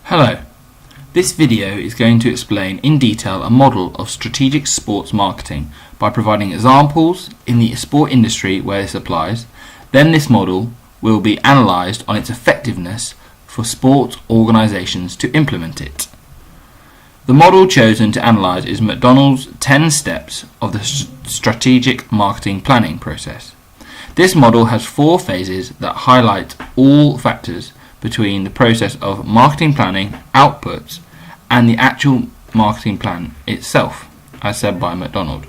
Hello, this video is going to explain in detail a model of strategic sports marketing by providing examples in the sport industry where this applies. Then this model will be analysed on its effectiveness for sports organisations to implement it. The model chosen to analyse is McDonald's 10 steps of the strategic marketing planning process. This model has 4 phases that highlight all factors between the process of marketing planning, outputs, and the actual marketing plan itself, as said by McDonald.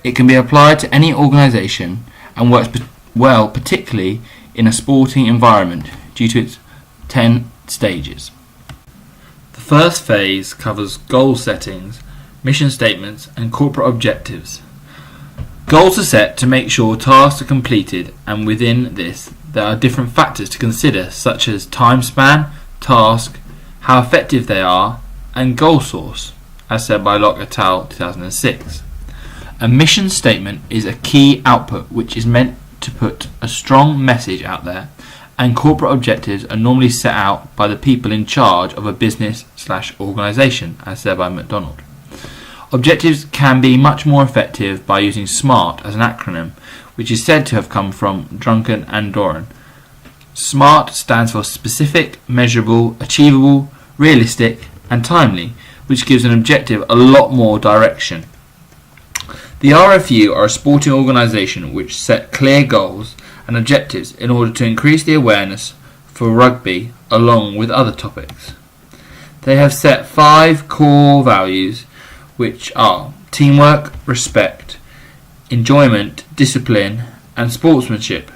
It can be applied to any organisation and works well particularly in a sporting environment due to its 10 stages. The first phase covers goal settings, mission statements, and corporate objectives. Goals are set to make sure tasks are completed, and within this there are different factors to consider, such as time span, task, how effective they are, and goal source, as said by Locke et al. 2006. A mission statement is a key output which is meant to put a strong message out there, and corporate objectives are normally set out by the people in charge of a business/organisation, as said by McDonald. Objectives can be much more effective by using SMART as an acronym, which is said to have come from Duncan and Doran. SMART stands for specific, measurable, achievable, realistic, and timely, which gives an objective a lot more direction. The RFU are a sporting organisation which set clear goals and objectives in order to increase the awareness for rugby along with other topics. They have set 5 core values, which are teamwork, respect, enjoyment, discipline, and sportsmanship,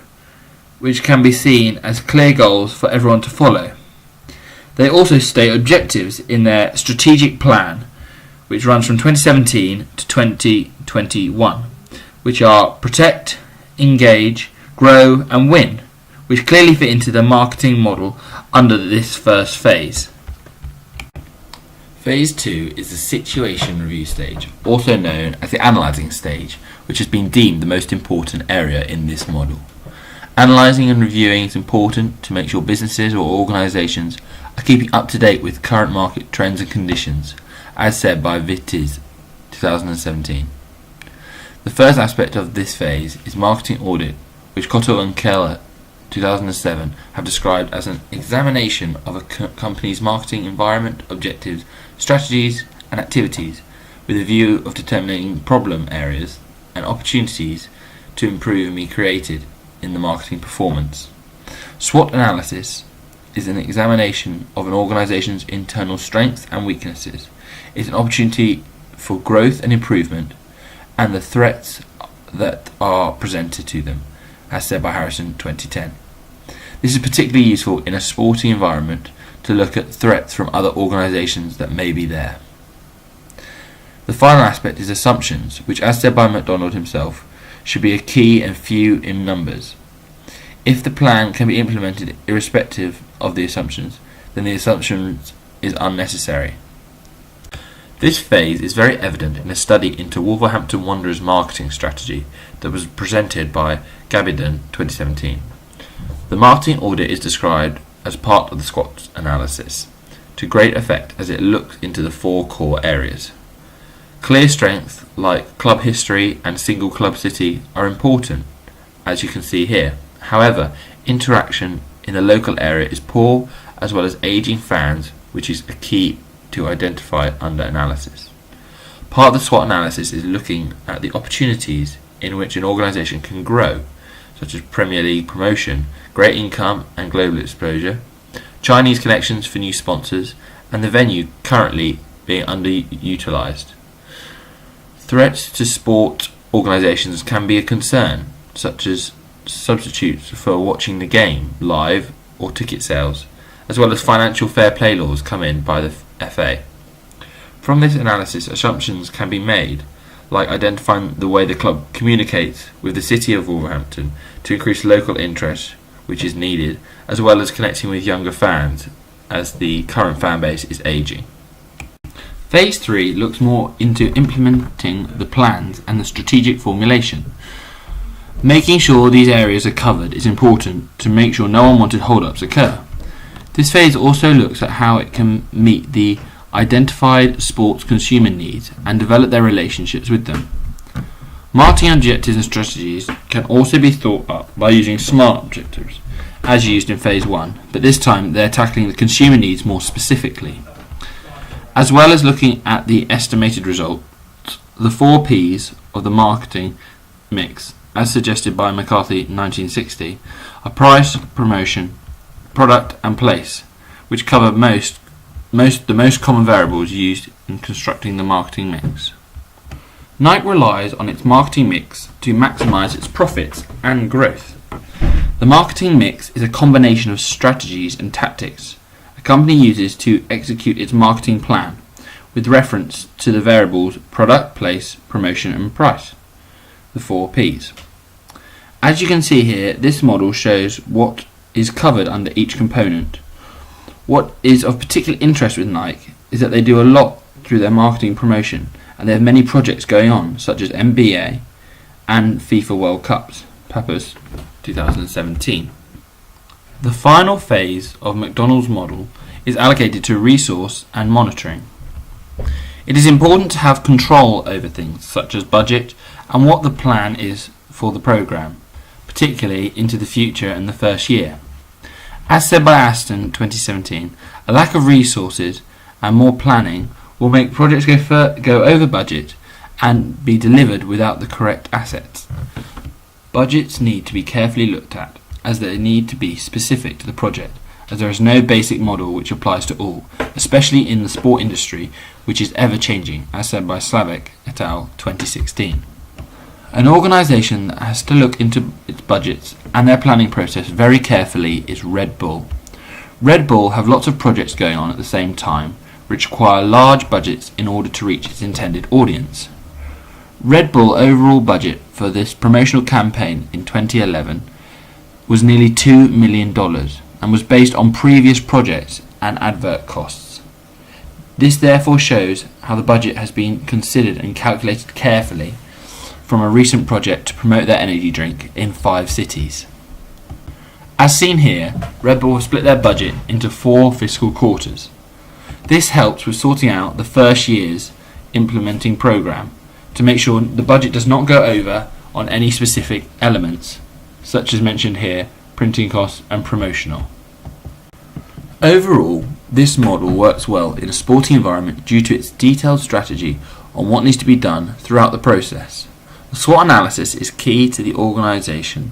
which can be seen as clear goals for everyone to follow. They also state objectives in their strategic plan, which runs from 2017 to 2021, which are protect, engage, grow, and win, which clearly fit into the marketing model under this first phase. Phase 2 is the situation review stage, also known as the analysing stage, which has been deemed the most important area in this model. Analysing and reviewing is important to make sure businesses or organisations are keeping up to date with current market trends and conditions, as said by Vittiz 2017. The first aspect of this phase is marketing audit, which Cotto and Keller 2007 have described as an examination of a company's marketing environment, objectives, strategies and activities with a view of determining problem areas and opportunities to improve and be created in the marketing performance. SWOT analysis is an examination of an organisation's internal strengths and weaknesses. It's an opportunity for growth and improvement and the threats that are presented to them, as said by Harrison 2010. This is particularly useful in a sporting environment to look at threats from other organisations that may be there. The final aspect is assumptions, which, as said by McDonald himself, should be a key and few in numbers. If the plan can be implemented irrespective of the assumptions, then the assumptions is unnecessary. This phase is very evident in a study into Wolverhampton Wanderers' marketing strategy that was presented by Gabidon 2017. The marketing audit is described as part of the SWOT analysis to great effect as it looks into the 4 core areas. Clear strengths like club history and single club city are important, as you can see here. However, interaction in the local area is poor, as well as ageing fans, which is a key to identify under analysis. Part of the SWOT analysis is looking at the opportunities in which an organisation can grow, such as Premier League promotion, great income and global exposure, Chinese connections for new sponsors, and the venue currently being underutilised. Threats to sport organisations can be a concern, such as substitutes for watching the game live or ticket sales, as well as financial fair play laws come in by the FA. From this analysis, assumptions can be made, like identifying the way the club communicates with the city of Wolverhampton to increase local interest, which is needed, as well as connecting with younger fans, as the current fan base is ageing. Phase 3 looks more into implementing the plans and the strategic formulation. Making sure these areas are covered is important to make sure no unwanted hold-ups occur. This phase also looks at how it can meet the identified sports consumer needs and develop their relationships with them. Marketing objectives and strategies can also be thought up by using SMART objectives, as used in Phase 1, but this time they're tackling the consumer needs more specifically. As well as looking at the estimated results, the 4 Ps of the marketing mix, as suggested by McCarthy 1960, are price, promotion, product and place, which cover the most common variables used in constructing the marketing mix. Nike relies on its marketing mix to maximise its profits and growth. The marketing mix is a combination of strategies and tactics a company uses to execute its marketing plan, with reference to the variables product, place, promotion and price, the 4 Ps. As you can see here, this model shows what is covered under each component. What is of particular interest with Nike is that they do a lot through their marketing promotion, and they have many projects going on, such as NBA and FIFA World Cups, Papa's 2017. The final phase of McDonald's model is allocated to resource and monitoring. It is important to have control over things such as budget and what the plan is for the programme, particularly into the future and the first year. As said by Aston 2017, a lack of resources and more planning will make projects go over budget and be delivered without the correct assets. Budgets need to be carefully looked at, as they need to be specific to the project, as there is no basic model which applies to all, especially in the sport industry, which is ever changing, as said by Slavik et al. 2016. An organisation that has to look into its budgets and their planning process very carefully is Red Bull. Red Bull have lots of projects going on at the same time, which require large budgets in order to reach its intended audience. Red Bull overall budget for this promotional campaign in 2011 was nearly $2 million and was based on previous projects and advert costs. This therefore shows how the budget has been considered and calculated carefully from a recent project to promote their energy drink in 5 cities. As seen here, Red Bull have split their budget into 4 fiscal quarters. This helps with sorting out the first year's implementing programme to make sure the budget does not go over on any specific elements, such as mentioned here, printing costs and promotional. Overall, this model works well in a sporting environment due to its detailed strategy on what needs to be done throughout the process. The SWOT analysis is key to the organisation,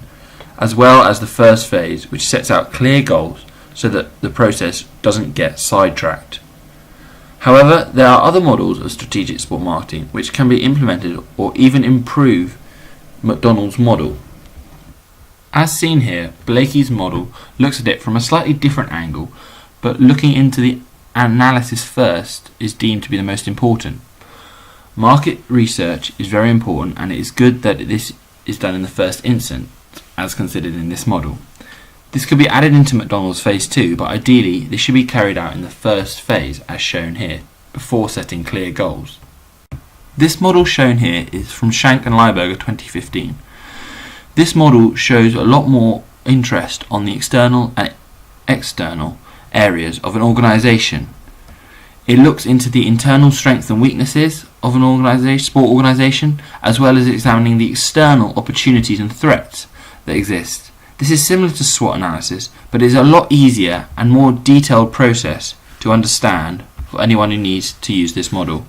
as well as the first phase, which sets out clear goals so that the process doesn't get sidetracked. However, there are other models of strategic sport marketing which can be implemented or even improve McDonald's model. As seen here, Blakey's model looks at it from a slightly different angle, but looking into the analysis first is deemed to be the most important. Market research is very important, and it is good that this is done in the first instance, as considered in this model. This could be added into McDonald's Phase 2, but ideally this should be carried out in the first phase as shown here, before setting clear goals. This model shown here is from Shank and Lieberger 2015. This model shows a lot more interest on the external and external areas of an organisation. It looks into the internal strengths and weaknesses of an sport organisation, as well as examining the external opportunities and threats that exist. This is similar to SWOT analysis, but it is a lot easier and more detailed process to understand for anyone who needs to use this model.